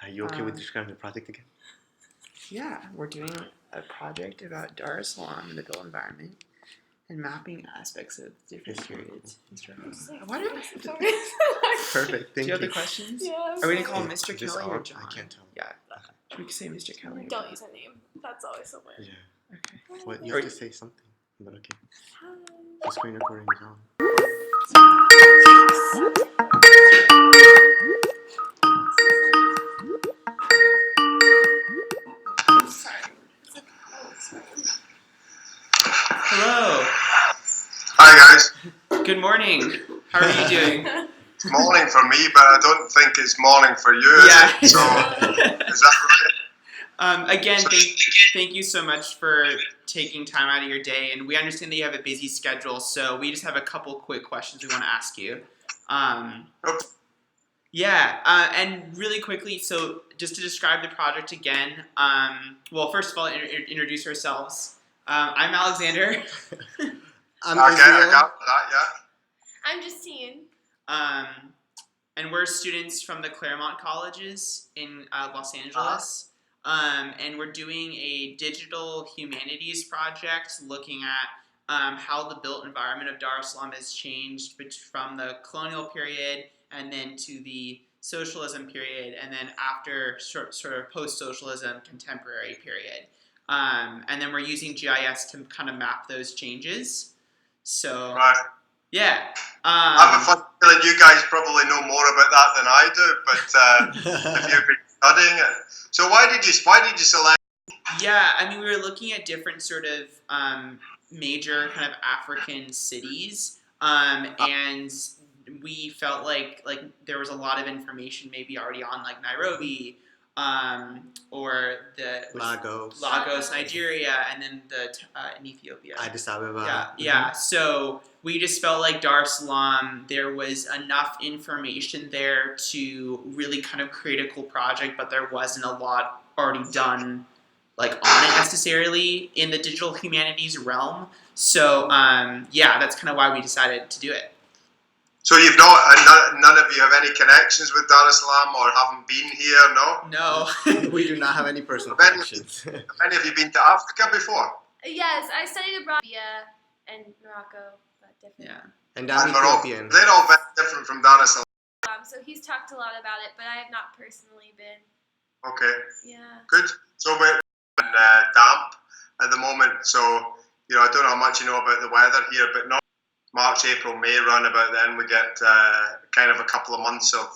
Are you okay with describing the project again? Yeah, we're doing a project about Dar es Salaam and the built environment and mapping aspects of different periods and struggles. Why do Perfect, Do thank you have the you. questions? Yeah. Are we gonna call him Is Mr. this Kelly or on? John? I can't tell. Yeah. Should we say Mr. Kelly? Or Don't John? use a name. That's always so weird. Yeah. Okay. Well, you have to say something. But okay. Hi. The screen recording is on. Hello. Hi guys. Good morning. How are you doing? It's morning for me, but I don't think it's morning for you. Yeah. Is it? So is that right? Again, thank you so much for taking time out of your day, and we understand that you have a busy schedule, so we just have a couple quick questions we want to ask you. Okay. And really quickly, so just to describe the project again, well, first of all, introduce ourselves. I'm Alexander. I'm Okay, I Israel. got that, yeah. I'm Justine. And we're students from the Claremont Colleges in Los Angeles. And we're doing a digital humanities project looking at how the built environment of Dar es Salaam has changed from the colonial period and then to the socialism period, and then after sort of post-socialism contemporary period. And then we're using GIS to kind of map those changes. So, Right. yeah. I have a fun feeling you guys probably know more about that than I do, but if you've been studying it. So why did you select? Yeah, I mean, we were looking at different sort of major kind of African cities, and we felt like there was a lot of information maybe already on like Nairobi, or Lagos, Nigeria, and then in Ethiopia. Addis Ababa. Yeah. So we just felt like Dar es Salaam, there was enough information there to really kind of create a cool project, but there wasn't a lot already done like on it necessarily in the digital humanities realm. So that's kind of why we decided to do it. So you've none of you have any connections with Dar es Salaam or haven't been here, no? No. We do not have any personal Have connections. any of you been to Africa before? Yes, I studied abroad in Libya and Morocco, but different. Yeah. And I'm And Morocco. Ethiopian. They're all very different from Dar es Salaam. So he's talked a lot about it, but I have not personally been. Okay, Yeah. good. So we're in damp at the moment, so I don't know how much you know about the weather here, but not March, April, May run about then we get kind of a couple of months of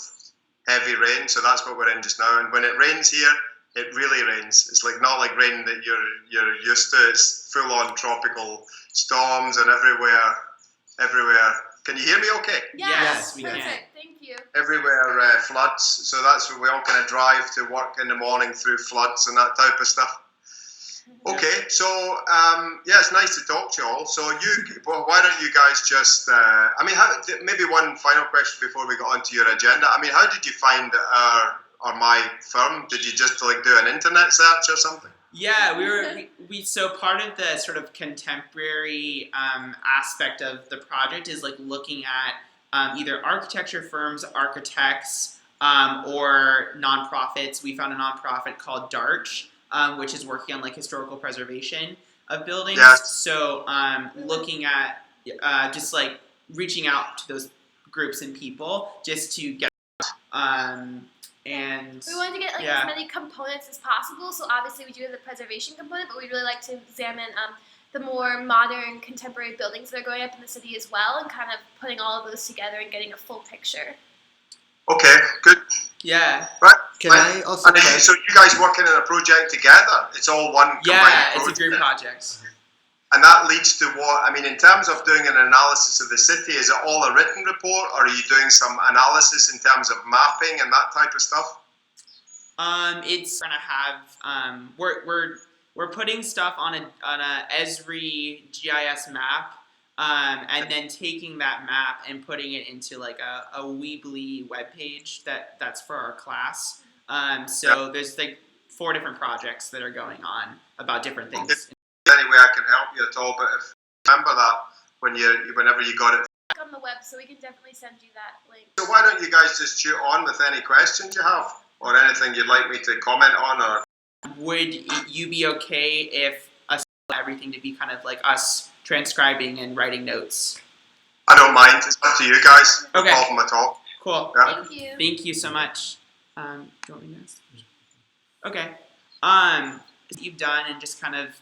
heavy rain, so that's what we're in just now. And when it rains here, it really rains. It's like not like rain that you're used to. It's full on tropical storms and everywhere. Can you hear me okay? Yes, we perfect. can. Thank you. Everywhere floods, so that's where we all kind of drive to work in the morning through floods and that type of stuff. Okay, so it's nice to talk to you all. So why don't you guys just? Maybe one final question before we go on to your agenda. I mean, how did you find my firm? Did you just do an internet search or something? Yeah, so part of the sort of contemporary aspect of the project is like looking at either architecture firms, architects, or nonprofits. We found a nonprofit called DARCH, which is working on like historical preservation of buildings. Yes. So looking at just like reaching out to those groups and people just to get and we wanted to get as many components as possible. So obviously we do have the preservation component, but we'd really like to examine the more modern contemporary buildings that are going up in the city as well, and kind of putting all of those together and getting a full picture. Okay, good. Yeah. Right. Can I also? So you guys working on a project together? It's all one. Yeah, it's a group project. And that leads to what? I mean, in terms of doing an analysis of the city, is it all a written report, or are you doing some analysis in terms of mapping and that type of stuff? It's gonna have we're putting stuff on a Esri GIS map, and then taking that map and putting it into like a Weebly webpage that's for our class. There's like 4 different projects that are going on about different things. Okay. Any way I can help you at all, but if remember that whenever you got it On the web, so we can definitely send you that link. So why don't you guys just shoot on with any questions you have? or anything you'd like me to comment on? Or Would you be okay if us everything to be kind of like us transcribing and writing notes? I don't mind. It's up to you guys. No Okay. problem at all. Cool. Yeah. Thank you. Thank you so much. Do you want me to ask? Okay. You've done and just kind of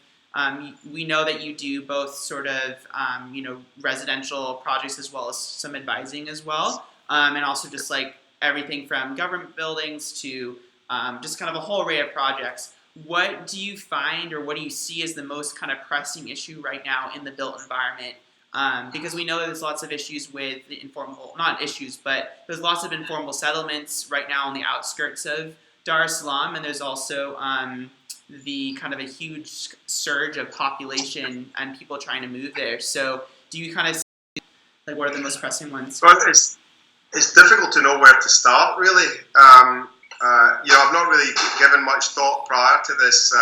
we know that you do both sort of residential projects as well as some advising as well, and also just like everything from government buildings to just kind of a whole array of projects. What do you find or what do you see as the most kind of pressing issue right now in the built environment? Because we know that there's lots of issues with the informal, not issues, but there's lots of informal settlements right now on the outskirts of Dar es Salaam, and there's also the kind of a huge surge of population and people trying to move there. So do you kind of see, like, what are the most pressing ones? Well, it's difficult to know where to start, really. I've not really given much thought prior to this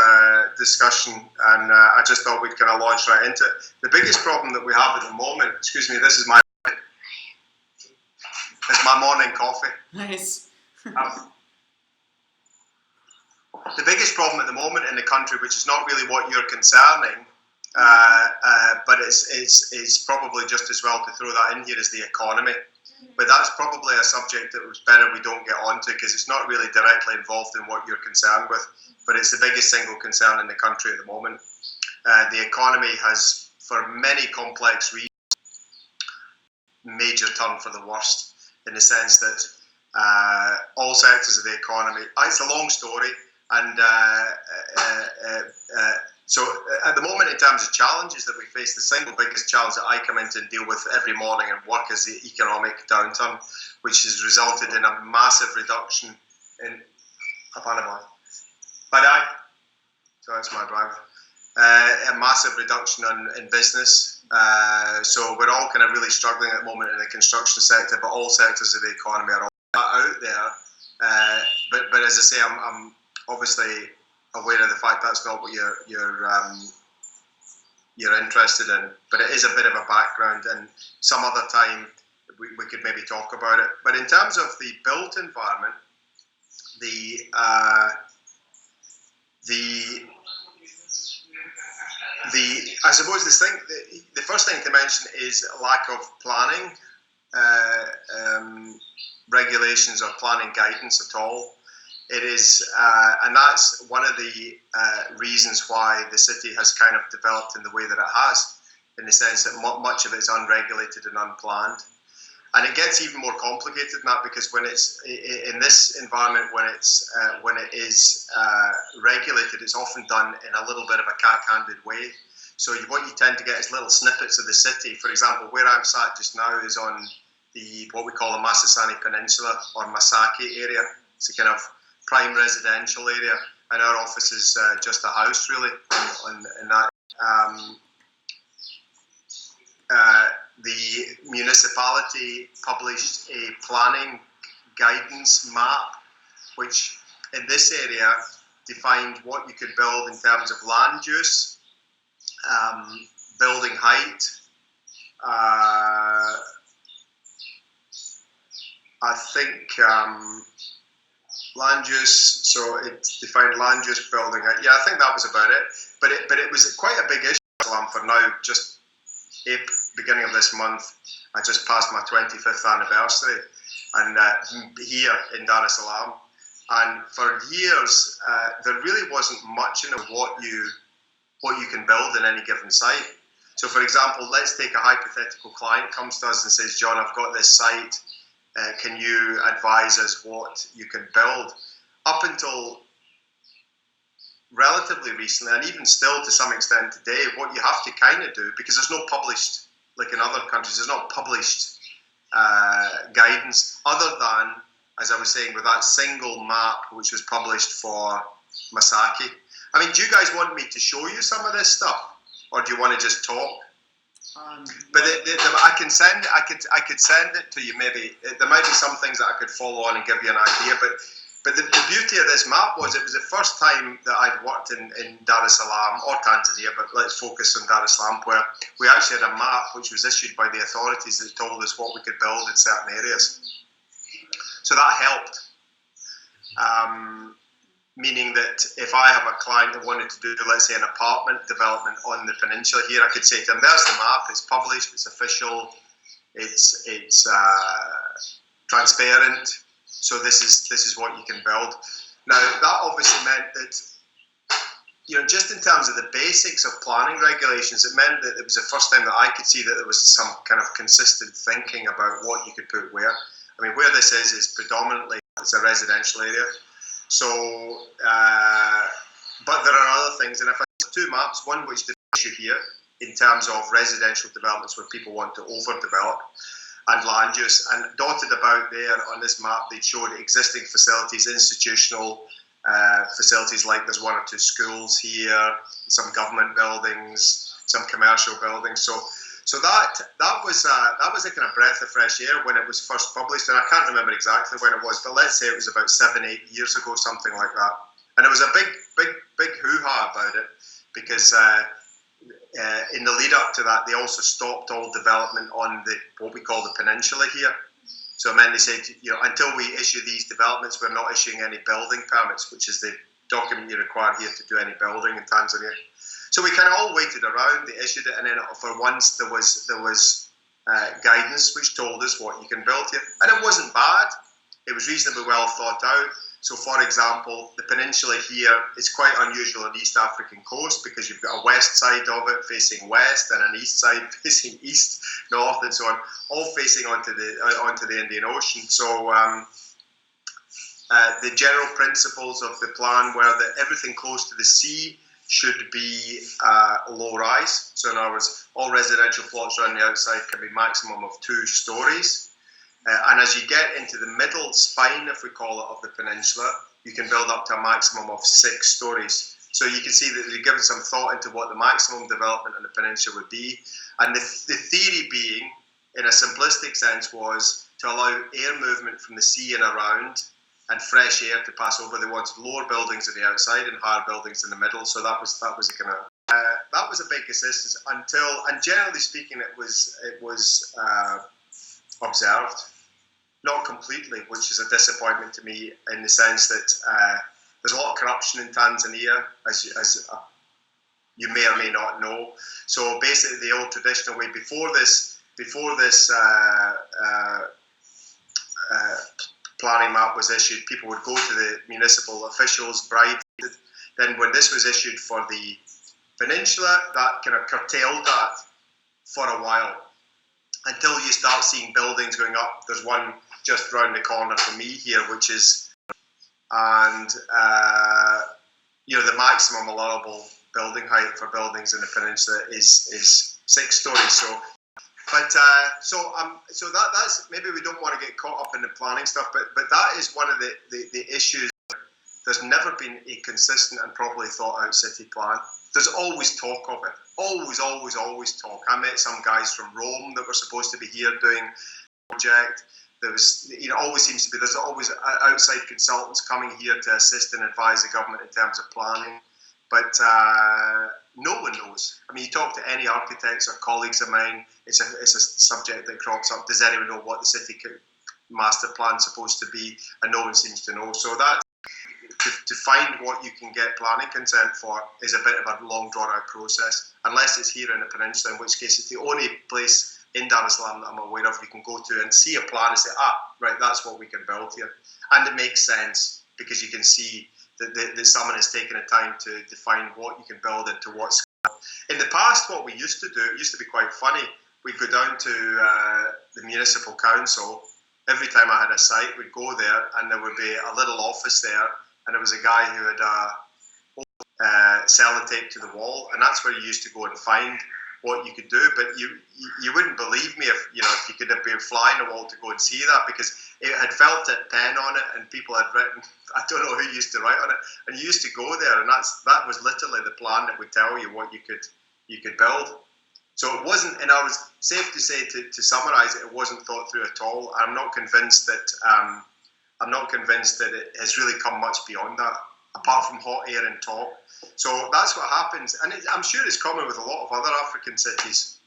discussion, and I just thought we'd kind of launch right into it. The biggest problem that we have at the moment, excuse me, this is my morning coffee. Nice. The biggest problem at the moment in the country, which is not really what you're concerning, but it's probably just as well to throw that in here, is the economy. But that's probably a subject that was better we don't get onto, because it's not really directly involved in what you're concerned with, but it's the biggest single concern in the country at the moment. The economy has, for many complex reasons, major turn for the worst, in the sense that all sectors of the economy, it's a long story, and so at the moment, in terms of challenges that we face, the single biggest challenge that I come into and deal with every morning at work is the economic downturn, which has resulted in a massive reduction in so that's my driver. A massive reduction in business. So we're all kind of really struggling at the moment in the construction sector, but all sectors of the economy are out there. But as I say, I'm obviously aware of the fact that's not what you're interested in, but it is a bit of a background, and some other time we could maybe talk about it. But in terms of the built environment, I suppose the first thing to mention is lack of planning regulations or planning guidance at all. It is, and that's one of the reasons why the city has kind of developed in the way that it has, in the sense that much of it is unregulated and unplanned. And it gets even more complicated than that, because when it's in this environment, when it is regulated, it's often done in a little bit of a cat-handed way. So what you tend to get is little snippets of the city. For example, where I'm sat just now is on what we call the Masasani Peninsula, or Masaki area. It's a kind of prime residential area, and our office is just a house, really, in that. The municipality published a planning guidance map, which in this area defined what you could build in terms of land use, building height, I think land use, so it defined land use, building height. Yeah, I think that was about it. But it was quite a big issue for now. Just beginning of this month, I just passed my 25th anniversary, and here in Dar es Salaam. And for years, there really wasn't much in what you can build in any given site. So, for example, let's take a hypothetical client comes to us and says, "John, I've got this site. Can you advise us what you can build?" Up until relatively recently, and even still to some extent today, what you have to kind of do, because there's no published, like in other countries, there's not published guidance, other than, as I was saying, with that single map which was published for Masaki. I mean, do you guys want me to show you some of this stuff, or do you want to just talk? But I could send it to you. Maybe there might be some things that I could follow on and give you an idea. But the beauty of this map was, it was the first time that I'd worked in Dar es Salaam, or Tanzania, but let's focus on Dar es Salaam, where we actually had a map which was issued by the authorities that told us what we could build in certain areas. So that helped. Meaning that if I have a client that wanted to do, let's say, an apartment development on the peninsula here, I could say to them, there's the map, it's published, it's official, it's transparent, so this is what you can build. Now, that obviously meant that, just in terms of the basics of planning regulations, it meant that it was the first time that I could see that there was some kind of consistent thinking about what you could put where. I mean, where this is predominantly, it's a residential area. So, but there are other things, and if I have two maps, one which the issue here in terms of residential developments where people want to overdevelop and land use, and dotted about there on this map, they showed existing facilities, institutional facilities, like there's one or two schools here, some government buildings, some commercial buildings. So that was a kind of breath of fresh air when it was first published, and I can't remember exactly when it was, but let's say it was about 7-8 years ago, something like that. And it was a big hoo-ha about it, because in the lead up to that, they also stopped all development on what we call the peninsula here. So it meant they said, until we issue these developments, we're not issuing any building permits, which is the document you require here to do any building in Tanzania. So we kind of all waited around, they issued it, and then for once there was guidance which told us what you can build here. And it wasn't bad, it was reasonably well thought out. So for example, the peninsula here is quite unusual on the East African coast, because you've got a west side of it facing west and an east side facing east, north, and so on, all facing onto the Indian Ocean. So the general principles of the plan were that everything close to the sea should be low rise. So in other words, all residential plots around the outside can be maximum of 2 stories. And as you get into the middle spine, if we call it, of the peninsula, you can build up to a maximum of 6 stories. So you can see that they've given some thought into what the maximum development on the peninsula would be. And the theory being, in a simplistic sense, was to allow air movement from the sea and around, and fresh air to pass over. They wanted lower buildings on the outside and higher buildings in the middle. So that was a kind of that was a big assistance until, and generally speaking, it was observed, not completely, which is a disappointment to me in the sense that there's a lot of corruption in Tanzania, as you may or may not know. So basically, the old traditional way before this planning map was issued, people would go to the municipal officials, bribed. Then when this was issued for the peninsula, that kind of curtailed that for a while, until you start seeing buildings going up. There's one just round the corner from me here, which is, and the maximum allowable building height for buildings in the peninsula is 6 stories. So that's, maybe we don't want to get caught up in the planning stuff, but that is one of the issues. There's never been a consistent and properly thought out city plan. There's always talk of it. Always talk. I met some guys from Rome that were supposed to be here doing a project. There was, always seems to be, there's always outside consultants coming here to assist and advise the government in terms of planning. But no one knows. I mean, you talk to any architects or colleagues of mine, it's a subject that crops up. Does anyone know what the city master plan's supposed to be? And no one seems to know. So that to find what you can get planning consent for is a bit of a long drawn out process, unless it's here in the peninsula, in which case it's the only place in Dar es Salaam that I'm aware of you can go to and see a plan and say, right, that's what we can build here. And it makes sense because you can see that someone has taken the time to define what you can build and to what scale. In the past, what we used to do, it used to be quite funny, we'd go down to the municipal council. Every time I had a site, we'd go there and there would be a little office there, and there was a guy who had sellotape to the wall, and that's where you used to go and find what you could do. But you wouldn't believe me if you could have been flying a wall to go and see that, because it had felt tip pen on it, and people had written, I don't know who used to write on it, and you used to go there, and that was literally the plan that would tell you what you could build. So it wasn't, and I was safe to say, to summarise it, it wasn't thought through at all. I'm not convinced that it has really come much beyond that, apart from hot air and talk. So that's what happens, and I'm sure it's common with a lot of other African cities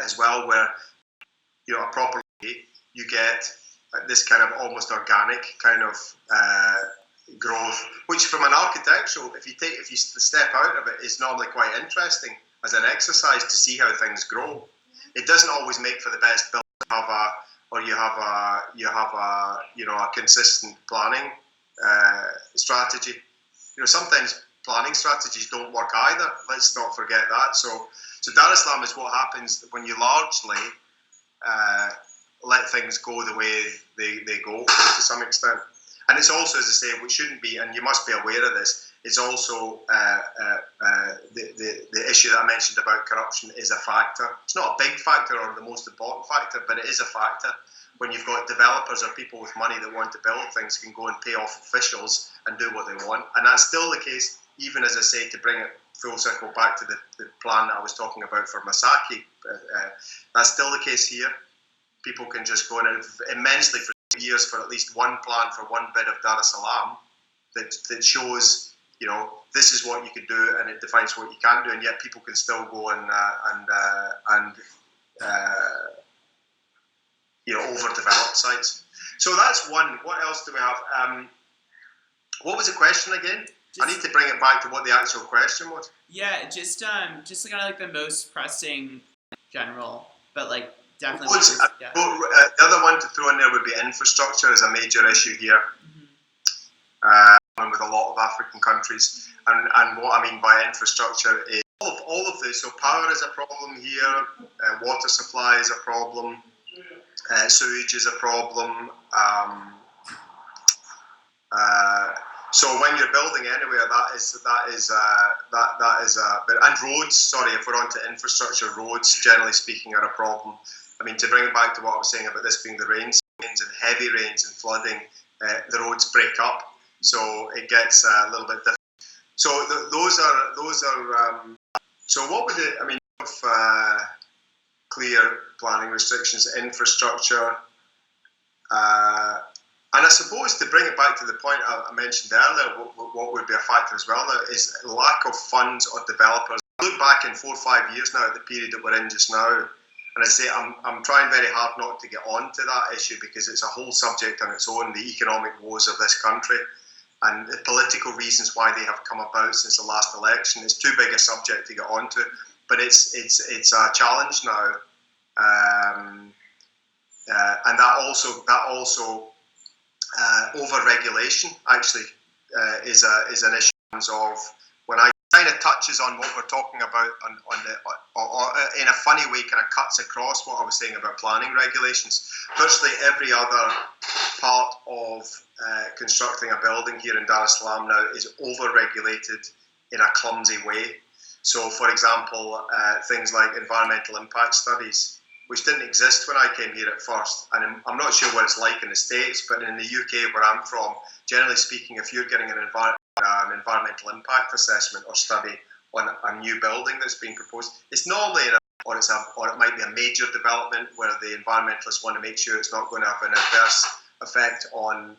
as well, where a proper you get this kind of almost organic kind of growth, which from an architectural, if you step out of it, is normally quite interesting as an exercise to see how things grow. It doesn't always make for the best build. You have a consistent planning strategy. Sometimes planning strategies don't work either. Let's not forget that. So Dar es Salaam is what happens when you largely let things go the way they go to some extent. And it's also, as I say, which shouldn't be, and you must be aware of this, it's also the issue that I mentioned about corruption is a factor. It's not a big factor or the most important factor, but it is a factor. When you've got developers or people with money that want to build things can go and pay off officials and do what they want. And that's still the case, even as I say, to bring it full circle back to the plan that I was talking about for Masaki. That's still the case here. People can just go in immensely for years for at least one plan for one bit of Dar es Salaam that shows, this is what you could do and it defines what you can do, and yet people can still go and overdevelop sites. So that's one. What else do we have? What was the question again? I need to bring it back to what the actual question was. Yeah, just kind of like the most pressing general, but like definitely. The other one to throw in there would be infrastructure is a major issue here. With a lot of African countries, and what I mean by infrastructure is all of this. So power is a problem here, water supply is a problem, sewage is a problem. So when you're building anywhere, and roads. Sorry, if we're on to infrastructure, roads generally speaking are a problem. I mean, to bring it back to what I was saying about this being the rains and heavy rains and flooding, the roads break up. So it gets a little bit different. So those are. So what would it? I mean, clear planning restrictions, infrastructure, and I suppose to bring it back to the point I mentioned earlier, what would be a factor as well now is lack of funds or developers. Look back in 4 or 5 years now at the period that we're in just now, and I say I'm trying very hard not to get onto that issue because it's a whole subject on its own, the economic woes of this country. And the political reasons why they have come about since the last election. It's too big a subject to get onto, but it's a challenge now, and that also over-regulation actually is an issue in terms of when I kind of touches on what we're talking about or in a funny way kind of cuts across what I was saying about planning regulations. Virtually every other part of constructing a building here in Dar es Salaam now is over-regulated in a clumsy way. So, for example, things like environmental impact studies, which didn't exist when I came here at first. And I'm not sure what it's like in the States, but in the UK, where I'm from, generally speaking, if you're getting an environmental impact assessment or study on a new building that's being proposed, it's normally or it might be a major development where the environmentalists want to make sure it's not going to have an adverse effect on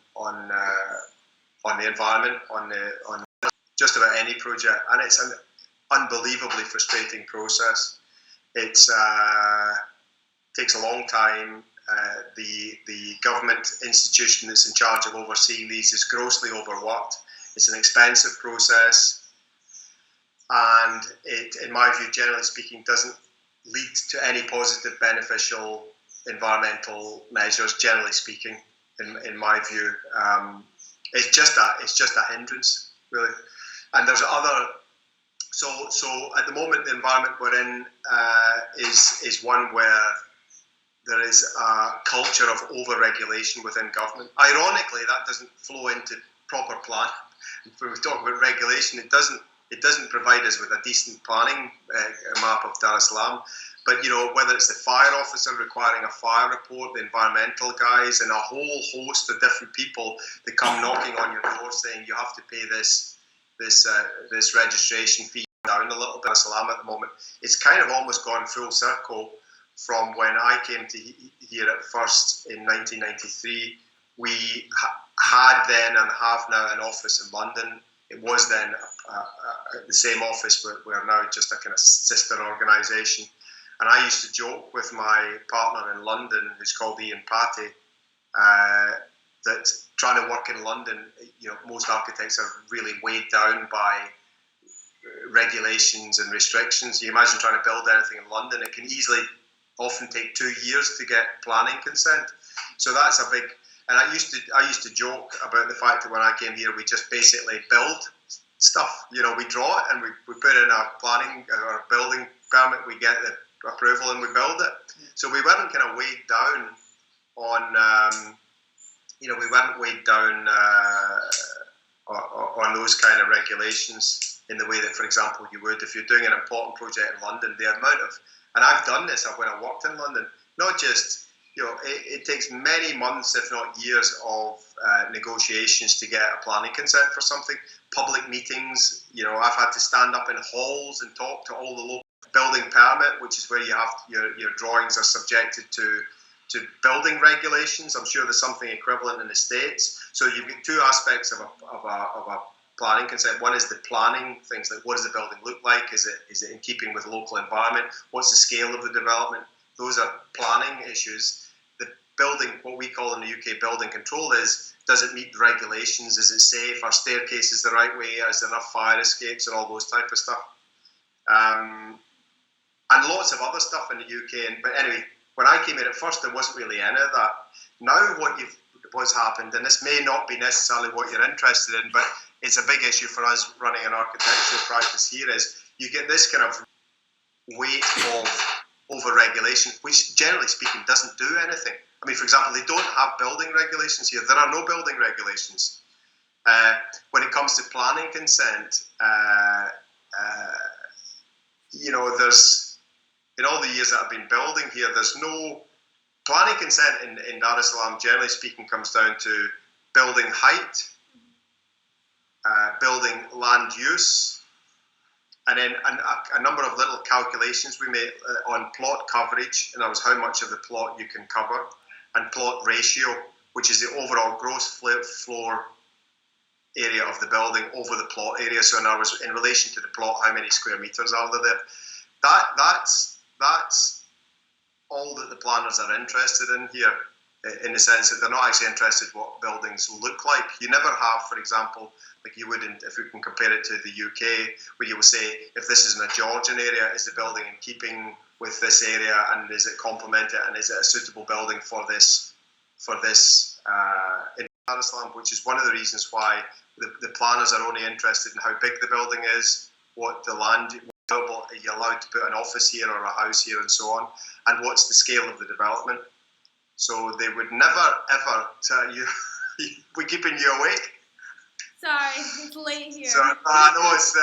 the environment, on just about any project, and it's an unbelievably frustrating process. It takes a long time. The government institution that's in charge of overseeing these is grossly overworked. It's an expensive process, and it, in my view, generally speaking, doesn't lead to any positive, beneficial environmental measures. Generally speaking, in my view, it's just a hindrance, really. And there's other. So at the moment, the environment we're in is one where there is a culture of over-regulation within government. Ironically, that doesn't flow into proper plan. When we talk about regulation, it doesn't provide us with a decent planning map of Dar es Salaam. But whether it's the fire officer requiring a fire report, the environmental guys, and a whole host of different people that come knocking on your door saying you have to pay this registration fee down a little bit. Dar es Salaam at the moment, it's kind of almost gone full circle from when I came to here at first in 1993. We had then and have now an office in London. It was then the same office, but we're now just a kind of sister organisation. And I used to joke with my partner in London, who's called Ian Patty, that trying to work in London, most architects are really weighed down by regulations and restrictions. You imagine trying to build anything in London, it can easily often take 2 years to get planning consent. So that's a big. And I used to joke about the fact that when I came here, we just basically build stuff. We draw it and we put in our planning or building permit, we get the approval and we build it. So we weren't kind of weighed down on, we weren't weighed down on those kind of regulations in the way that, for example, you would if you're doing an important project in London. The amount of, and I've done this when I worked in London, not just. It takes many months, if not years, of negotiations to get a planning consent for something. Public meetings, I've had to stand up in halls and talk to all the local building permit, which is where you have your drawings are subjected to building regulations. I'm sure there's something equivalent in the States. So you've got two aspects of a planning consent. One is the planning, things like what does the building look like? Is it in keeping with the local environment? What's the scale of the development? Those are planning issues. The building, what we call in the UK building control, is does it meet the regulations? Is it safe? Are staircases the right way? Is there enough fire escapes and all those type of stuff? And lots of other stuff in the UK. But anyway, when I came in at first, there wasn't really any of that. Now what's happened, and this may not be necessarily what you're interested in, but it's a big issue for us running an architectural practice here, is you get this kind of weight of over-regulation, which generally speaking doesn't do anything. I mean, for example, they don't have building regulations here. There are no building regulations. When it comes to planning consent, there's, in all the years that I've been building here, there's no planning consent in Dar es Salaam, generally speaking, comes down to building height, building land use, and then a number of little calculations we made on plot coverage, and that was how much of the plot you can cover, and plot ratio, which is the overall gross floor area of the building over the plot area. So in other words, in relation to the plot, how many square meters are there? That's all that the planners are interested in here, in the sense that they're not actually interested in what buildings look like. You never have, for example, like you would if we can compare it to the UK, where you will say, if this is in a Georgian area, is the building in keeping with this area, and is it complemented, and is it a suitable building for this in Dar es Salaam, which is one of the reasons why the planners are only interested in how big the building is, what the land, are you allowed to put an office here or a house here and so on, and what's the scale of the development. So they would never ever tell you, we're keeping you awake. Sorry, it's late here. So, no, it's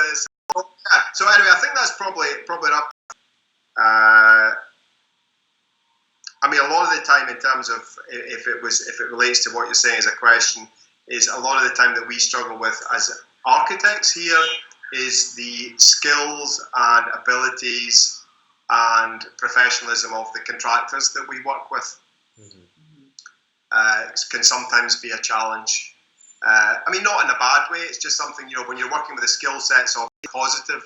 yeah. So anyway, I think that's probably enough. I mean, a lot of the time, in terms of if it relates to what you're saying as a question, is a lot of the time that we struggle with as architects here is the skills and abilities and professionalism of the contractors that we work with. Can sometimes be a challenge. I mean, not in a bad way. It's just something, when you're working with the skill sets of the positive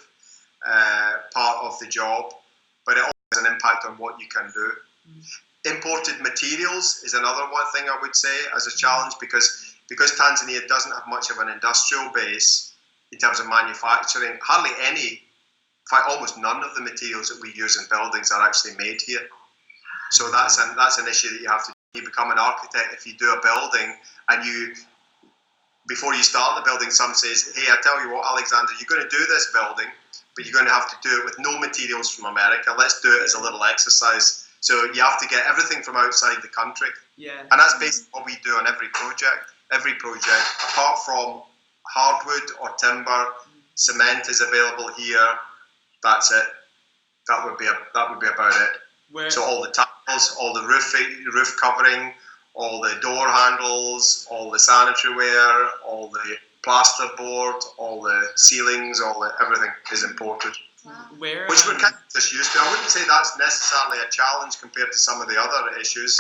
part of the job, but it also has an impact on what you can do. Imported materials is another one thing I would say as a challenge, because Tanzania doesn't have much of an industrial base in terms of manufacturing. Hardly any, in fact, almost none of the materials that we use in buildings are actually made here. So that's an issue that you have to. You become an architect if you do a building, and before you start the building, some says, hey, I tell you what, Alexander, you're going to do this building, but you're going to have to do it with no materials from America. Let's do it as a little exercise. So you have to get everything from outside the country. Yeah. And that's basically what we do on every project. Every project, apart from hardwood or timber, cement is available here. That's it. That would be about it. So all the tiles, all the roof covering, all the door handles, all the sanitary ware, all the plasterboard, all the ceilings, everything is imported. Wow. Which we're kind of just used to. I wouldn't say that's necessarily a challenge compared to some of the other issues,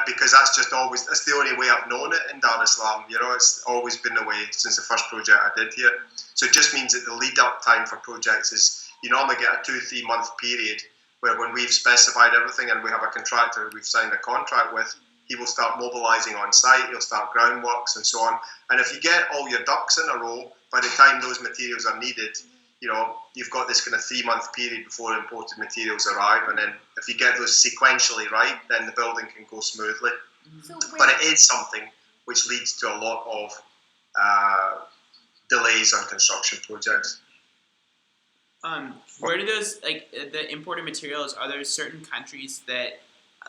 because that's the only way I've known it in Dar es Salaam. It's always been the way since the first project I did here. So it just means that the lead up time for projects is, you normally get a 2-3 month period where when we've specified everything and we have a contractor who we've signed a contract with, he will start mobilising on site, he'll start groundworks and so on. And if you get all your ducks in a row, by the time those materials are needed, you've got this kind of 3-month period before imported materials arrive, and then if you get those sequentially right, then the building can go smoothly. But it is something which leads to a lot of delays on construction projects. Where do those, like, the imported materials, are there certain countries that,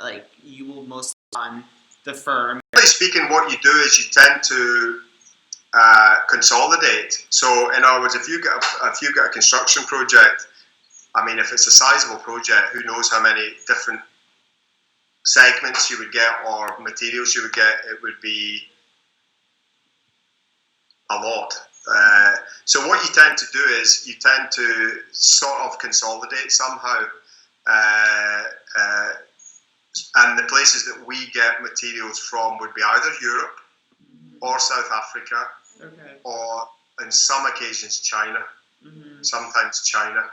like, you will most on the firm? Generally speaking, what you do is you tend to consolidate. So, in other words, if you get a construction project, I mean, if it's a sizable project, who knows how many different segments you would get or materials you would get? It would be a lot. So what you tend to do is you tend to sort of consolidate somehow, and the places that we get materials from would be either Europe or South Africa, or in some occasions China. Sometimes China.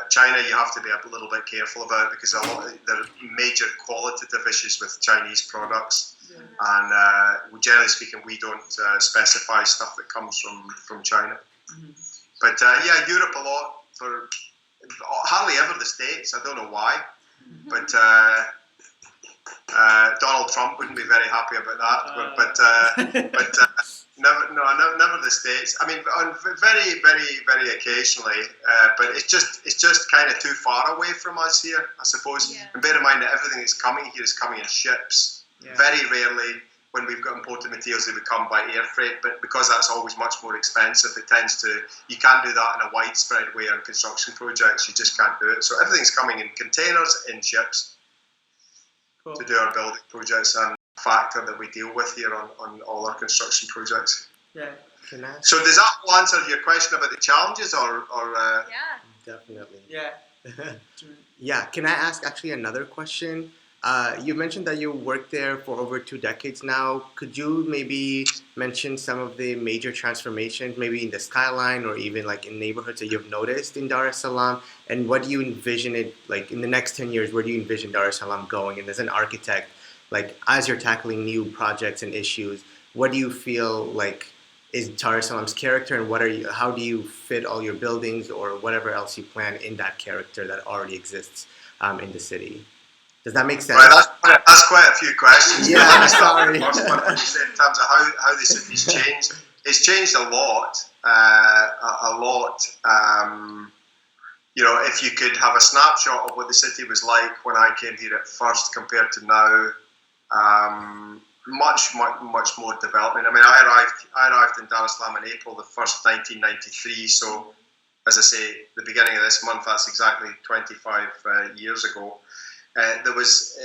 China, you have to be a little bit careful about, because there are major qualitative issues with Chinese products. And generally speaking, we don't specify stuff that comes from China. But Europe a lot, for hardly ever the States. I don't know why, but Donald Trump wouldn't be very happy about that. But never the States. I mean, very, very, very occasionally. But it's just kind of too far away from us here, I suppose. Yeah. And bear in mind that everything that's coming here is coming in ships. Yeah. Very rarely, when we've got imported materials, they would come by air freight, but because that's always much more expensive, you can't do that in a widespread way on construction projects. You just can't do it. So everything's coming in containers, in ships, to do our building projects, and a factor that we deal with here on all our construction projects. Yeah. So does that answer your question about the challenges, or Yeah. Definitely. Yeah. Yeah. Can I ask actually another question? You mentioned that you worked there for over 2 decades now. Could you maybe mention some of the major transformations, maybe in the skyline or even like in neighborhoods that you've noticed in Dar es Salaam? And what do you envision it, like in the next 10 years, where do you envision Dar es Salaam going? And as an architect, like as you're tackling new projects and issues, what do you feel like is Dar es Salaam's character, and how do you fit all your buildings or whatever else you plan in that character that already exists in the city? Does that make sense? Right, that's quite a few questions. Yeah, I'm sorry. First one, what you said in terms of how the city's changed. It's changed a lot. A lot. If you could have a snapshot of what the city was like when I came here at first compared to now, much more development. I mean, I arrived in Dar es Salaam in April the 1st, 1993. So, as I say, the beginning of this month, that's exactly 25 years ago. There was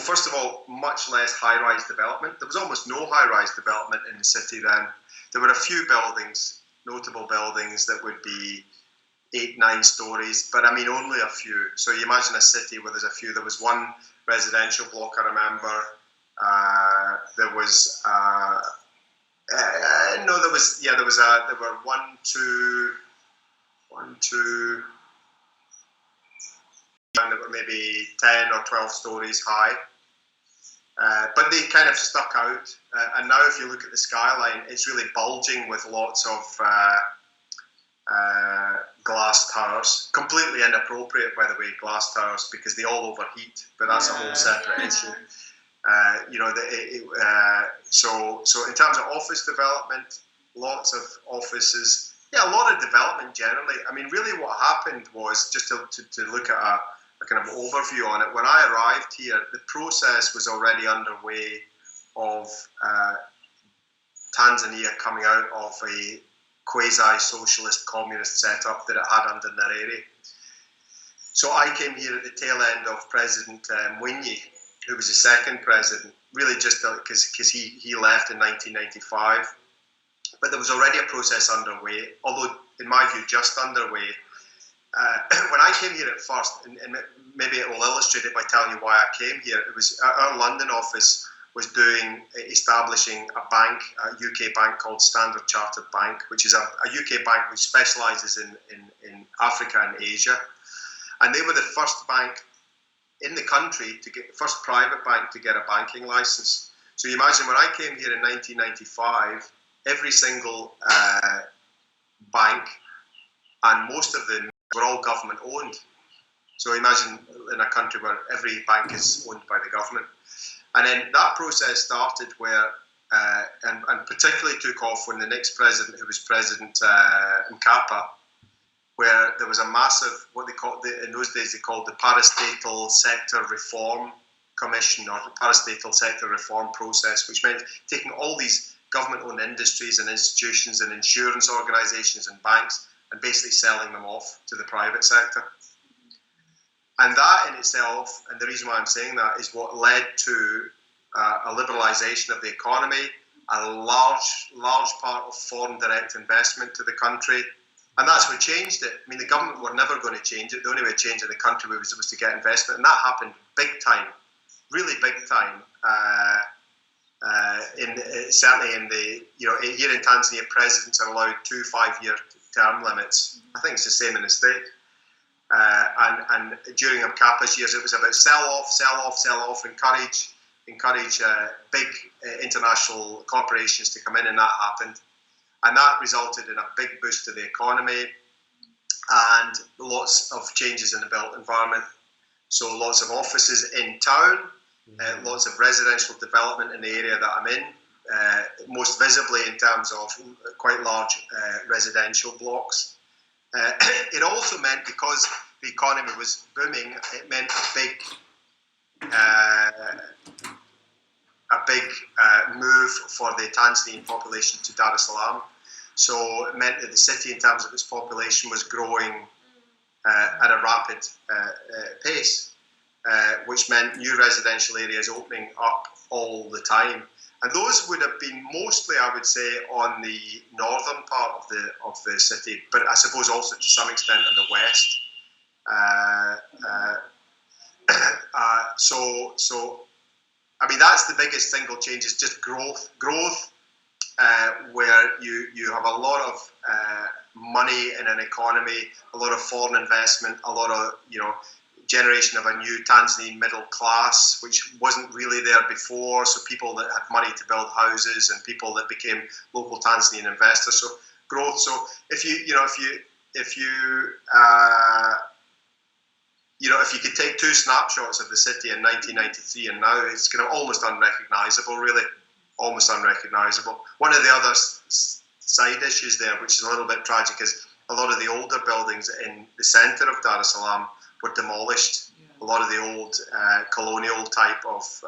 first of all, much less high-rise development. There was almost no high-rise development in the city then. There were a few buildings, notable buildings, that would be 8-9 stories, but I mean only a few. So you imagine a city where there's a few. There was one residential block, I remember. There were that were maybe 10 or 12 stories high, but they kind of stuck out. And now, if you look at the skyline, it's really bulging with lots of glass towers. Completely inappropriate, by the way, glass towers, because they all overheat. But that's a whole separate issue. So in terms of office development, lots of offices. Yeah, a lot of development generally. I mean, really what happened was, just to look at a kind of overview on it, when I arrived here, the process was already underway of Tanzania coming out of a quasi-socialist communist setup that it had under Nyerere. So I came here at the tail end of President Mwinyi, who was the second president, really just because he left in 1995. But there was already a process underway, although in my view just underway. When I came here at first, and maybe it will illustrate it by telling you why I came here, it was our London office was establishing a bank, a UK bank called Standard Chartered Bank, which is a UK bank which specialises in Africa and Asia. And they were the first bank in the country first private bank to get a banking licence. So you imagine when I came here in 1995, every single bank and most of them were all government owned. So imagine in a country where every bank is owned by the government. And then that process started where, and particularly took off when the next president, who was President Mkapa, where there was a massive, what they called, in those days they called the Parastatal Sector Reform Commission, or the Parastatal Sector Reform Process, which meant taking all these government-owned industries and institutions and insurance organisations and banks and basically selling them off to the private sector. And that in itself, and the reason why I'm saying that, is what led to a liberalisation of the economy, a large part of foreign direct investment to the country. And that's what changed it. I mean, the government were never going to change it. The only way to change it in the country was to get investment. And that happened big time, really big time. Certainly in the, here in Tanzania, presidents are allowed 2 5-year term limits. I think it's the same in the state. And during Mkapa's years, it was about sell off, encourage big international corporations to come in, and that happened. And that resulted in a big boost to the economy and lots of changes in the built environment. So lots of offices in town, lots of residential development in the area that I'm in, most visibly in terms of quite large residential blocks. It also meant, because the economy was booming, it meant a big move for the Tanzanian population to Dar es Salaam. So it meant that the city, in terms of its population, was growing at a rapid pace, which meant new residential areas opening up all the time. And those would have been mostly, I would say, on the northern part of the city, but I suppose also to some extent in the west. So I mean, that's the biggest single change, is just growth, where you have a lot of money in an economy, a lot of foreign investment, a lot of generation of a new Tanzanian middle class, which wasn't really there before. So people that had money to build houses and people that became local Tanzanian investors. So growth. So if you could take 2 snapshots of the city in 1993 and now, it's kind of almost unrecognisable, really, almost unrecognisable. One of the other side issues there, which is a little bit tragic, is a lot of the older buildings in the centre of Dar es Salaam were demolished. A lot of the old colonial type of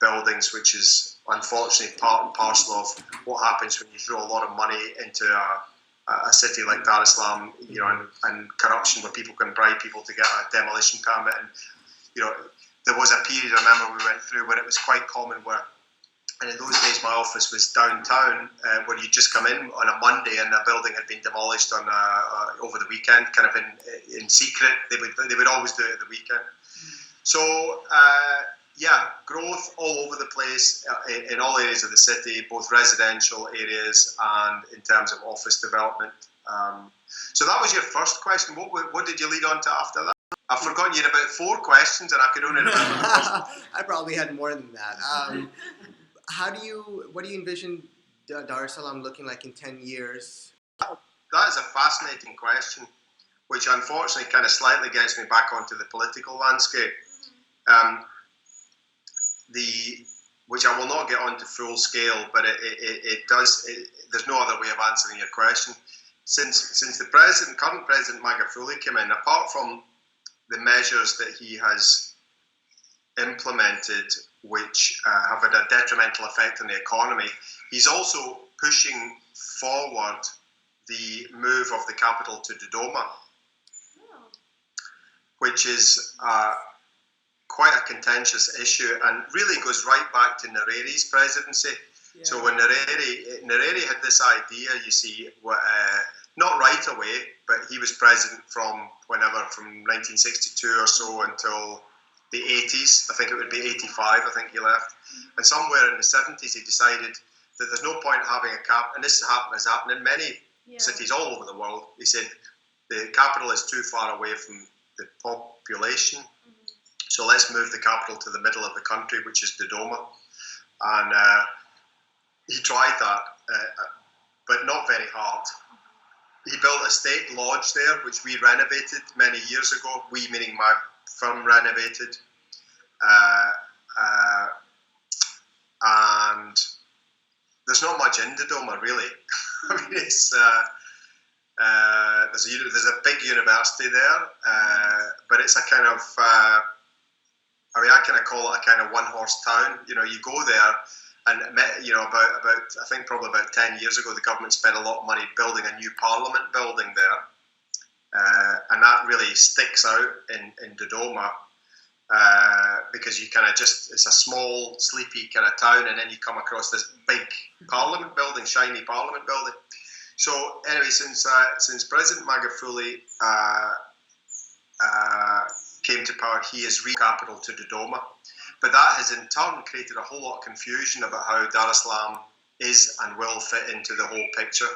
buildings, which is unfortunately part and parcel of what happens when you throw a lot of money into a city like Dar es Salaam, and corruption, where people can bribe people to get a demolition permit. And there was a period, I remember, we went through where it was quite common where, and in those days my office was downtown, where you'd just come in on a Monday and a building had been demolished on over the weekend, kind of in secret. They would always do it at the weekend. So growth all over the place, in all areas of the city, both residential areas and in terms of office development. So that was your first question. What did you lead on to after that? I've forgotten you had about 4 questions, and I could only remember the first one. I probably had more than that. What do you envision Dar es Salaam looking like in 10 years? That is a fascinating question, which unfortunately kind of slightly gets me back onto the political landscape. Which I will not get onto full scale, but it does. There's no other way of answering your question. Since the current president Magufuli came in, apart from the measures that he has implemented, which have had a detrimental effect on the economy, he's also pushing forward the move of the capital to Dodoma, which is quite a contentious issue, and really goes right back to Nyerere's presidency. Yeah. So when Nyerere had this idea, you see, not right away, but he was president from 1962 or so until the 80s. I think it would be 85. I think he left, and somewhere in the 70s he decided that there's no point having a cap. And this has happened in many cities all over the world. He said the capital is too far away from the population, so let's move the capital to the middle of the country, which is Dodoma. And he tried that, but not very hard. He built a state lodge there, which we renovated many years ago. We, meaning my firm, renovated. And there's not much in Dodoma, really. I mean, it's there's a big university there, but it's a kind of I kind of call it a kind of one-horse town. You know, you go there, and you know, about I think probably about 10 years ago, the government spent a lot of money building a new Parliament building there, and that really sticks out in Dodoma. Because you kind of it's a small, sleepy kind of town, and then you come across this big Parliament building, shiny Parliament building. So anyway, since President Magufuli came to power, he has capital to Dodoma, but that has in turn created a whole lot of confusion about how Dar es Salaam is and will fit into the whole picture.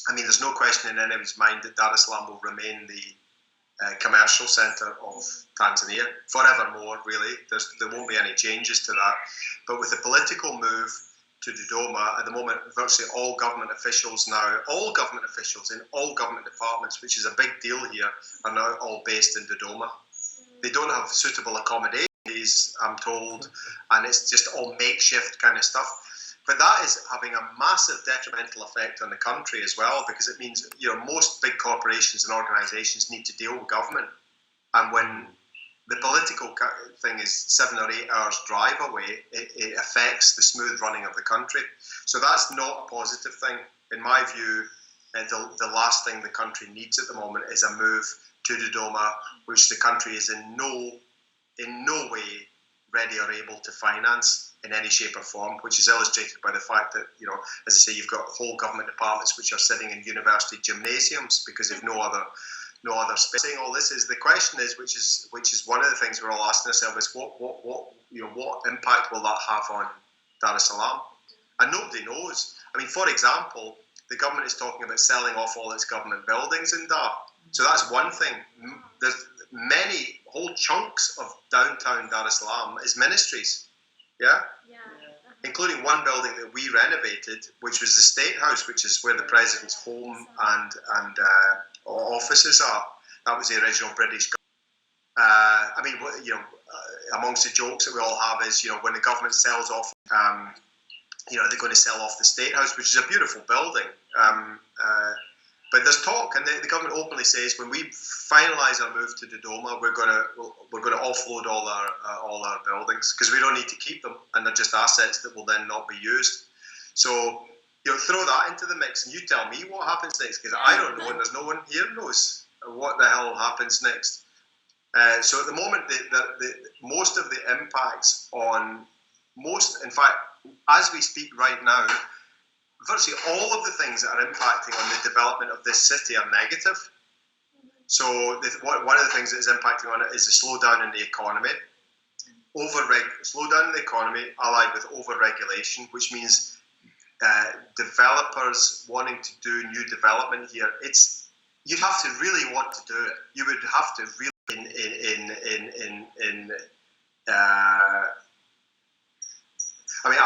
I mean, there's no question in anyone's mind that Dar es Salaam will remain the commercial centre of Tanzania forevermore. Really, there won't be any changes to that. But with the political move to Dodoma, at the moment, virtually all government officials in all government departments, which is a big deal here, are now all based in Dodoma. They don't have suitable accommodations, I'm told, and it's just all makeshift kind of stuff. But that is having a massive detrimental effect on the country as well, because it means, you know, most big corporations and organisations need to deal with government, and when the political thing is 7 or 8 hours drive away, it affects the smooth running of the country. So that's not a positive thing. In my view, the last thing the country needs at the moment is a move to Dodoma, which the country is in no way ready or able to finance in any shape or form, which is illustrated by the fact that, you know, as I say, you've got whole government departments which are sitting in university gymnasiums because they've no other space. Saying all this is the question is, which is one of the things we're all asking ourselves, is what impact will that have on Dar es Salaam? And nobody knows. I mean, for example, the government is talking about selling off all its government buildings in Dar. So that's one thing. There's many whole chunks of downtown Dar es Salaam is ministries, including one building that we renovated, which was the State House, which is where the president's home and offices are. That was the original British. I mean, you know, amongst the jokes that we all have is, you know, when the government sells off, you know, they're going to sell off the State House, which is a beautiful building. But there's talk, and the government openly says, when we finalise our move to Dodoma, we're going to offload all our buildings because we don't need to keep them, and they're just assets that will then not be used. So, you know, throw that into the mix, and you tell me what happens next, because I don't know, and there's no one here knows what the hell happens next. So at the moment, most of the impacts in fact, as we speak right now, virtually all of the things that are impacting on the development of this city are negative. So one of the things that is impacting on it is the slowdown in the economy. Slowdown in the economy allied with over-regulation, which means developers wanting to do new development here. You'd have to really want to do it. You would have to really I mean,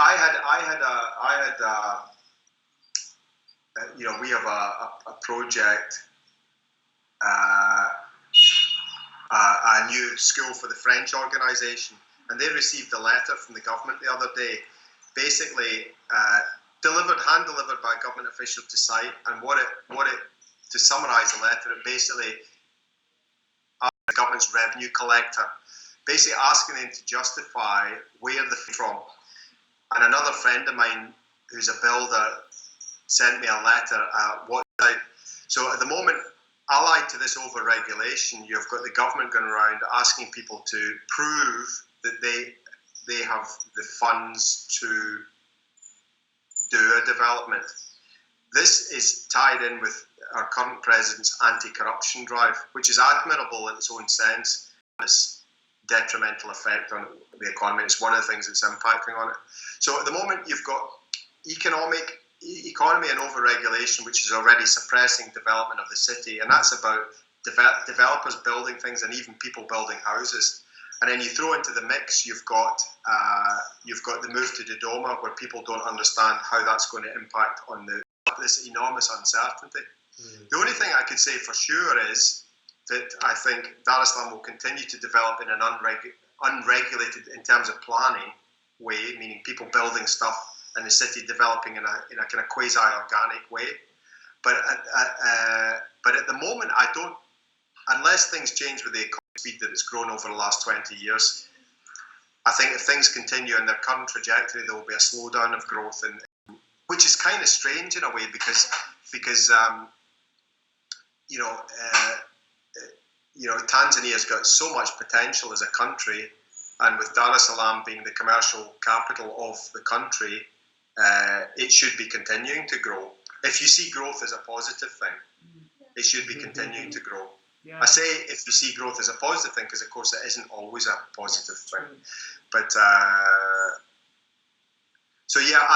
you know, we have a project, a new school for the French organisation, and they received a letter from the government the other day, basically hand-delivered by a government official to site, and to summarise the letter, it basically the government's revenue collector, basically asking them to justify where they're from. And another friend of mine who's a builder sent me a letter so at the moment, allied to this over-regulation, you've got the government going around asking people to prove that they have the funds to do a development. This is tied in with our current president's anti-corruption drive, which is admirable in its own sense. detrimental effect on the economy. It's one of the things that's impacting on it. So at the moment, you've got economy and overregulation, which is already suppressing development of the city, and that's about developers building things and even people building houses. And then you throw into the mix, you've got the move to Dodoma, where people don't understand how that's going to impact on this enormous uncertainty. The only thing I could say for sure is that I think Dar es Salaam will continue to develop in an unregulated, in terms of planning, way, meaning people building stuff and the city developing in a kind of quasi-organic way. But at the moment, I don't, unless things change with the economic speed that it's grown over the last 20 years, I think if things continue in their current trajectory, there will be a slowdown of growth, which is kind of strange in a way because Tanzania's got so much potential as a country, and with Dar es Salaam being the commercial capital of the country, it should be continuing to grow. If you see growth as a positive thing, it should be continuing to grow. Yeah. I say if you see growth as a positive thing, because of course it isn't always a positive thing. But so yeah,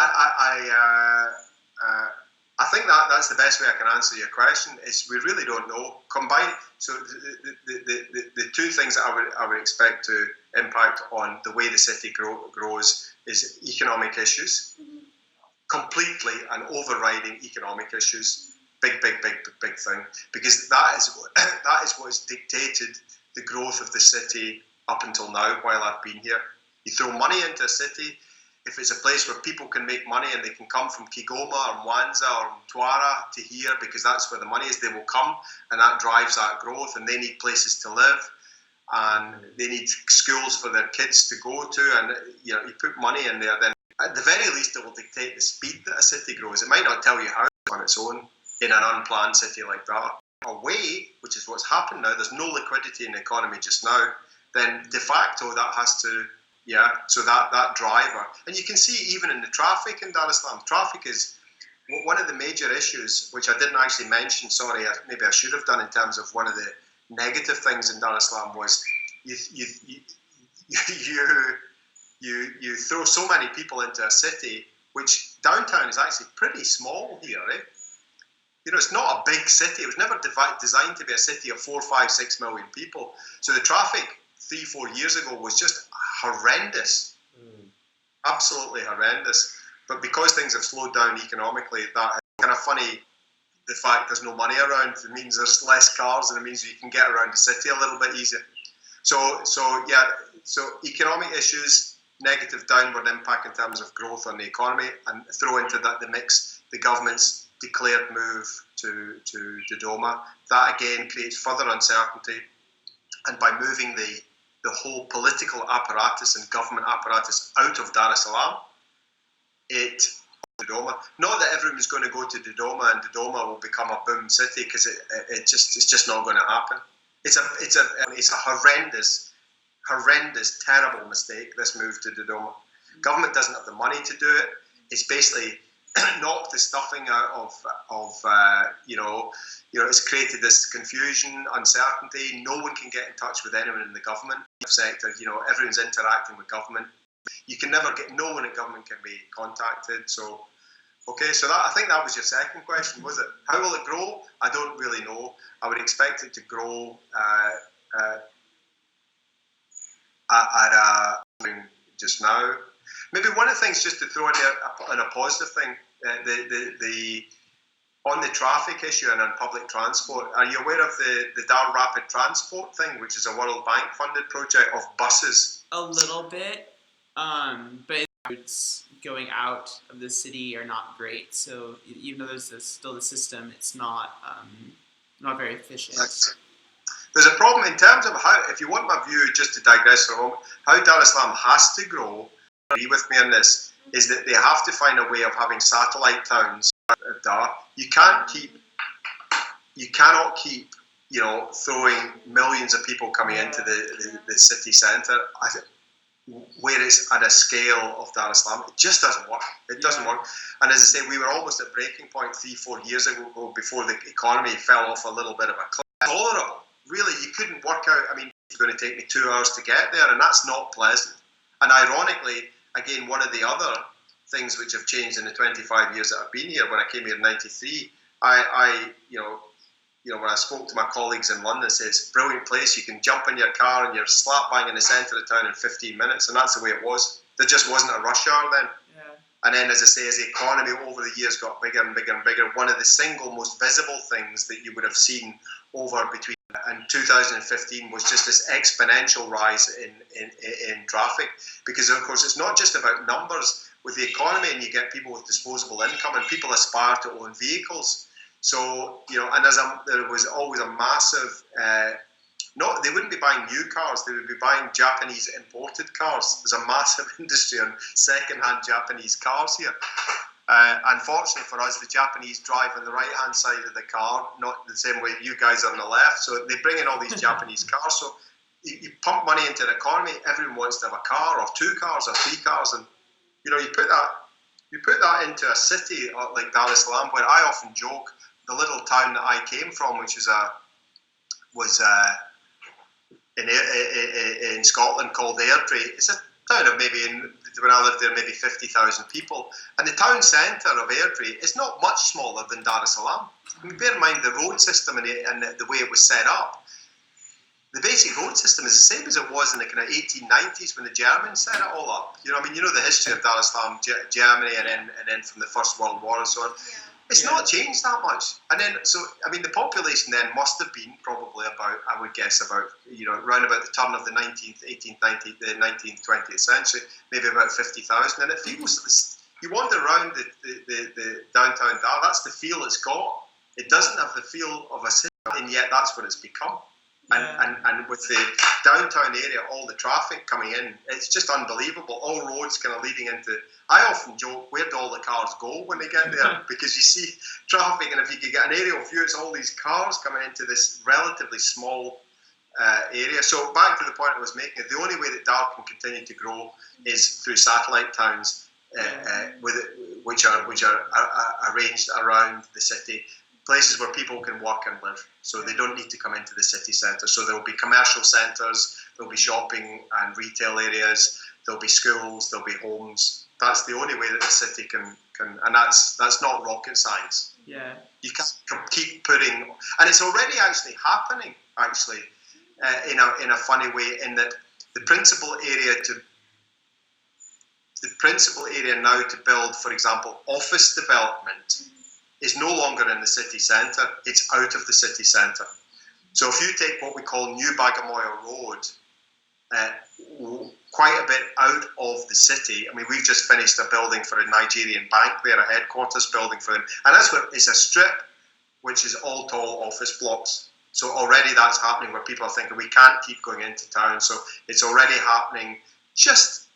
I think that's the best way I can answer your question. Is we really don't know. So the two things that I would expect to impact on the way the city grows is economic issues, completely and overriding economic issues. Big thing, because that is what has dictated the growth of the city up until now while I've been here. You throw money into a city, if it's a place where people can make money and they can come from Kigoma or Mwanza or Mtwara to here because that's where the money is, they will come, and that drives that growth, and they need places to live and they need schools for their kids to go to, and you put money in there, then at the very least it will dictate the speed that a city grows. It might not tell you how on its own in an unplanned city like that. Away, which is what's happened now, there's no liquidity in the economy just now, then de facto that has to, so that driver. And you can see even in the traffic in Dar es Salaam, traffic is one of the major issues, which I didn't actually mention, sorry, maybe I should have done, in terms of one of the negative things in Dar es Salaam was you throw so many people into a city, which downtown is actually pretty small here, eh? It's not a big city. It was never designed to be a city of 4, 5, 6 million people. So the traffic 3-4 years ago was just horrendous, absolutely horrendous. But because things have slowed down economically, that is kind of funny. The fact there's no money around, it means there's less cars, and it means you can get around the city a little bit easier. So economic issues, negative downward impact in terms of growth on the economy, and throw into that the mix the government's declared move to Dodoma. That again creates further uncertainty, and by moving the whole political apparatus and government apparatus out of Dar es Salaam, Dodoma. Not that everyone's going to go to Dodoma and Dodoma will become a boom city, because it's just not going to happen. It's a horrendous, terrible mistake, this move to Dodoma. Government doesn't have the money to do it. It's basically knocked the stuffing out of it's created this confusion, uncertainty. No one can get in touch with anyone in the government sector. Everyone's interacting with government. You can never no one in government can be contacted. So, okay, so I think that was your second question, was it? How will it grow? I don't really know. I would expect it to grow just now. Maybe one of the things, just to throw in there, a positive thing, the on the traffic issue and on public transport, are you aware of the Dar Rapid Transport thing, which is a World Bank funded project of buses? A little bit, but routes going out of the city are not great. So even though there's still the system, it's not very efficient. There's a problem in terms of how, if you want my view, just to digress for a moment, how Dar es Salaam has to grow, agree with me on this, is that they have to find a way of having satellite towns of Dar. You cannot keep throwing millions of people coming into the city centre where it's at a scale of Dar es Salaam. It just doesn't work. It doesn't work. And as I say, we were almost at breaking point 3-4 years ago before the economy fell off a little bit of a cliff. Tolerable. Really, you couldn't work out. I mean, It's going to take me 2 hours to get there, and that's not pleasant. And ironically, again, one of the other things which have changed in the 25 years that I've been here, when I came here in '93, when I spoke to my colleagues in London, said it's a brilliant place. You can jump in your car and you're slap bang in the centre of town in 15 minutes, and that's the way it was. There just wasn't a rush hour then. Yeah. And then, as I say, as the economy over the years got bigger and bigger and bigger, one of the single most visible things that you would have seen over between and 2015 was just this exponential rise in traffic. Because, of course, it's not just about numbers. With the economy, and you get people with disposable income, and people aspire to own vehicles. So, and there was always a massive, they wouldn't be buying new cars, they would be buying Japanese imported cars. There's a massive industry on second-hand Japanese cars here. Unfortunately for us, the Japanese drive on the right-hand side of the car, not the same way you guys are on the left. So they bring in all these Japanese cars. So you pump money into the economy, everyone wants to have a car or 2 cars or 3 cars. And, you put that into a city like Dar es Salaam, where I often joke, the little town that I came from, which was in Scotland called Airdrie. It's a town of when I lived there, maybe 50,000 people. And the town centre of Airdrie is not much smaller than Dar es Salaam. I mean, bear in mind the road system and the way it was set up. The basic road system is the same as it was in the kind of 1890s when the Germans set it all up. The history of Dar es Salaam, Germany, and then from the First World War and so on. Yeah. It's not changed that much. And then, the population then must have been probably about, I would guess, around about the turn of the 19th, 20th century, maybe about 50,000. And it feels, you wander around the downtown Dar, that's the feel it's got. It doesn't have the feel of a city, and yet that's what it's become. And with the downtown area, all the traffic coming in, it's just unbelievable. All roads kind of leading into. I often joke, where do all the cars go when they get there? Because you see traffic, and if you could get an aerial view, it's all these cars coming into this relatively small area. So back to the point I was making, the only way that Dar can continue to grow is through satellite towns, which are arranged around the city. Places where people can work and live, so they don't need to come into the city centre. So there will be commercial centres, there will be shopping and retail areas, there will be schools, there will be homes. That's the only way that the city can and that's not rocket science. Yeah. You can't keep putting, and it's already actually happening. In a funny way, in that the principal area now to build, for example, office development is no longer in the city centre, it's out of the city centre. So if you take what we call New Bagamoyo Road, quite a bit out of the city, I mean, we've just finished a building for a Nigerian bank there, a headquarters building for them, and it's a strip which is all tall office blocks. So already that's happening where people are thinking we can't keep going into town, so it's already happening just,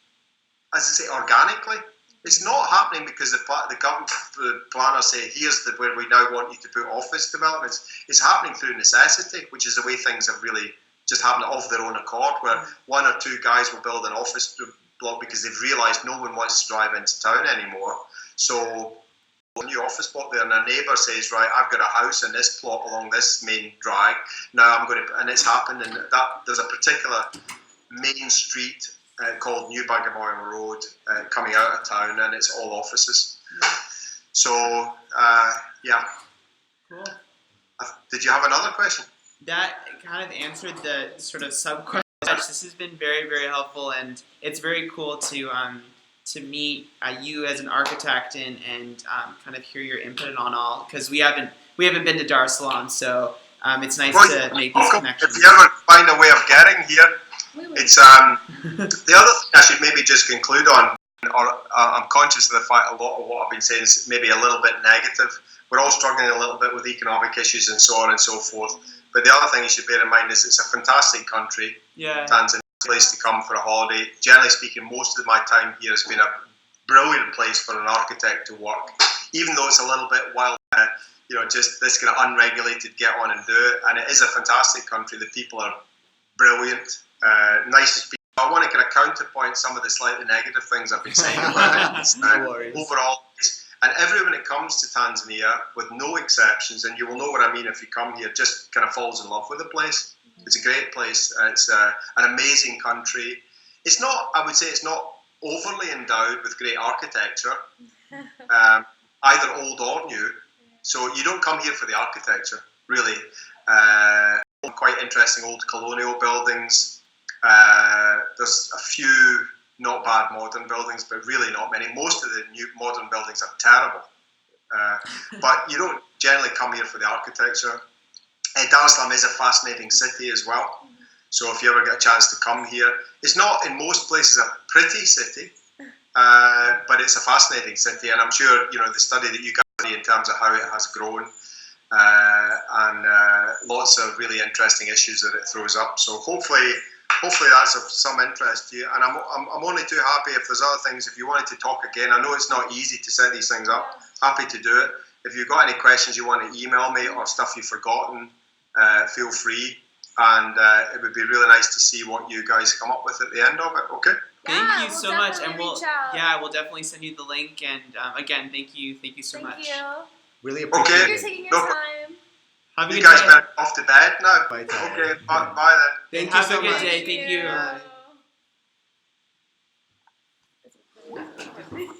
as I say, organically. It's not happening because the government planners say, here's where we now want you to put office developments. It's happening through necessity, which is the way things have really just happened of their own accord, where 1 or 2 guys will build an office block because they've realised no one wants to drive into town anymore. So a new office block there, and a neighbour says, right, I've got a house in this plot along this main drag. Now I'm going to, and it's happened, and there's a particular main street called New Bagamoyo Road coming out of town, and it's all offices. So, yeah. Cool. Did you have another question? That kind of answered the sort of sub-question. This has been very, very helpful, and it's very cool to meet you as an architect and kind of hear your input on all, because we haven't been to Dar es Salaam, so it's nice to make these connections. If you ever find a way of getting here, it's the other thing I should maybe just conclude on, or I'm conscious of the fact a lot of what I've been saying is maybe a little bit negative. We're all struggling a little bit with economic issues and so on and so forth. But the other thing you should bear in mind is it's a fantastic country. Yeah. Tanzania, a place to come for a holiday. Generally speaking, most of my time here has been a brilliant place for an architect to work, even though it's a little bit wild. Just this kind of unregulated get on and do it. And it is a fantastic country. The people are brilliant. Nice to speak. I want to kind of counterpoint some of the slightly negative things I've been saying about it. No worries. Overall, and everyone that comes to Tanzania, with no exceptions, and you will know what I mean if you come here, just kind of falls in love with the place. It's a great place. It's an amazing country. It's not, I would say, it's not overly endowed with great architecture, either old or new. So you don't come here for the architecture, really. Quite interesting old colonial buildings. There's a few not bad modern buildings, but really not many. Most of the new modern buildings are terrible. But you don't generally come here for the architecture. Dar es Salaam is a fascinating city as well. So if you ever get a chance to come here, it's not in most places a pretty city, but it's a fascinating city. And I'm sure, you know, the study that you guys do in terms of how it has grown, and lots of really interesting issues that it throws up. So hopefully that's of some interest to you. And I'm only too happy if there's other things. If you wanted to talk again, I know it's not easy to set these things up. Happy to do it. If you've got any questions you want to email me or stuff you've forgotten, feel free. And it would be really nice to see what you guys come up with at the end of it. Okay. Thank you so much, and we'll definitely send you the link. And again, thank you so much. Thank you. Really appreciate Thank you it. for taking your time. Have a You good guys day. better off to bed now. Bye, Okay. Tyler. Bye then. Thank you Have so a good much. day. Thank you. Bye. Bye.